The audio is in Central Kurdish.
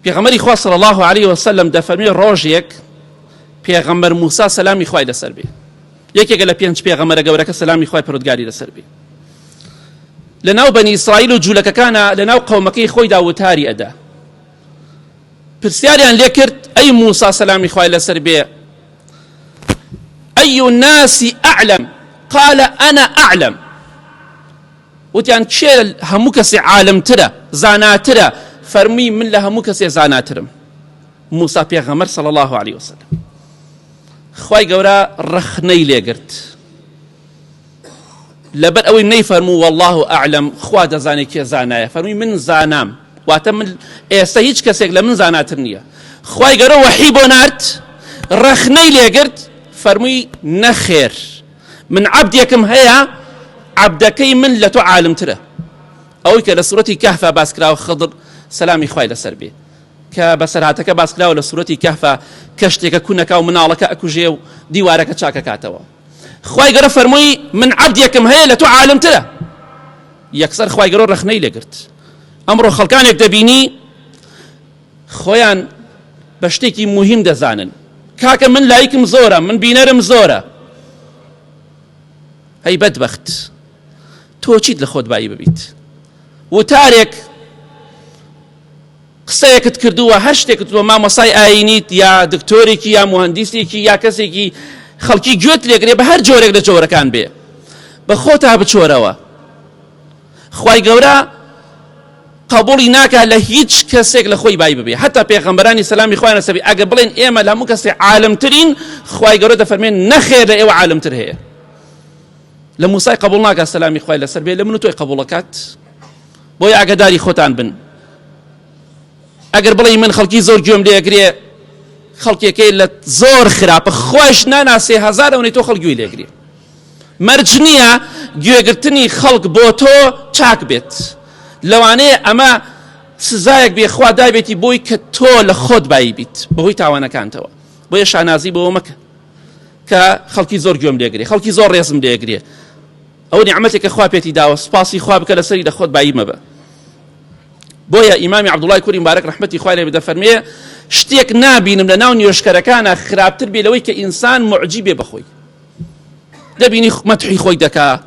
پێغەمبەری خوا صلی الله عليه وسلم دەفەرمێ ڕۆژێک پێغەمبەر موسا سەلامی خوای لەسەر بێ، یەکێکە لە پێنج پێغەمبەرە گەورەکە سەلامی خوای پەروەردگاری لەسەر بێ، لەناو بەنی ئیسرائیل و جوولەکەکانە لەناو قەومەکەی خۆیدا وتاری ئەدا. پرسیاریان لێ کرد ئەی موسا سەلامی خوای لەسەر بێ، أي الناس أعلم؟ قال أنا أعلم. وتيان كشيل هموكسي عالم ترى زاناترى فرمي من لها هموكسي زاناترم. موسى بيغمر صلى الله عليه وسلم خواي قورا رخني ليقرت لبر أوي نيفرمو والله أعلم خوا دزاني كي زانايا فرمي من زانام واتم استهيج كسيك لمن زاناترنيا خواي قورا وحيبو نارت رخني ليقرت فرمي نخير من عبدكم هيا عبدكي من لتو عالم ترى أو كالسورة كهف باسكرا وخضر سلامي خوي لسربي كبسراتك باسكرا ولا سورة كهف كشتك كونك أو منالك أكو جيو ديوارك تشاكا كاتوا خوي قرا فرمي من عبدكم هيا لتو عالم ترى يكسر خوي قرا رخني لقرت أمره خلقان يكتبيني خويان بشتكي مهم دزانن كاكا من لايكم زورا من بينرم زورا هەی بەدبەخت تۆ چیت لە خۆت بایی ببیت وتارێک قسەیەکت کردووە هەر شتێکت وە مامۆسای ئاینیت یا دکتۆرێکی یا موهەندیسێکی یا کەسێکی خەڵکی گوێت لێگرێ بە هەر جۆرێک لە جۆرەکان بێ بە خۆتا بچۆرەوە خوای گەورە قبوڵی ناکات لە هیچ کەسێک لە خۆی بایی ببێ حتا پێغەمبەرانی سەلامی خوای لەسەر بێ ئەگەر بڵێن ئێمە لە هەموو کەسێ عالمترین خوای گەورە دەفەرمێن نەخێر لە ئێوە عالمتر هەیە لموسى قبولناك السلام إخوائي لسربي لمن توي قبولكات بويا أقداري خوتان بن أقر بلي من خلقي زور جوم لي أقري خلقي كي زور خراب خوش نانا 3000 وني تو خلقي لي أقري مرجنية جو أقرتني خلق بوتو چاك بيت لواني أما سزايك بي إخوة داي بيتي بوي كتو لخود باي بيت بوي تاوانا كان توا بويا شانازي بو مكة كخلقي زور جوم لي أقري خلقي زور ريزم لي أقري أو نعمتك أخوة بيتي داوة سباسي أخوة بك لسري لخود باي مبا بويا إمامي عبد الله كوري مبارك رحمتي إخوة لي بدفرمية شتيك نابينم لناون يشكركانا خراب تربي لويك إنسان معجيب بخوي دبيني مدحي خوي دكا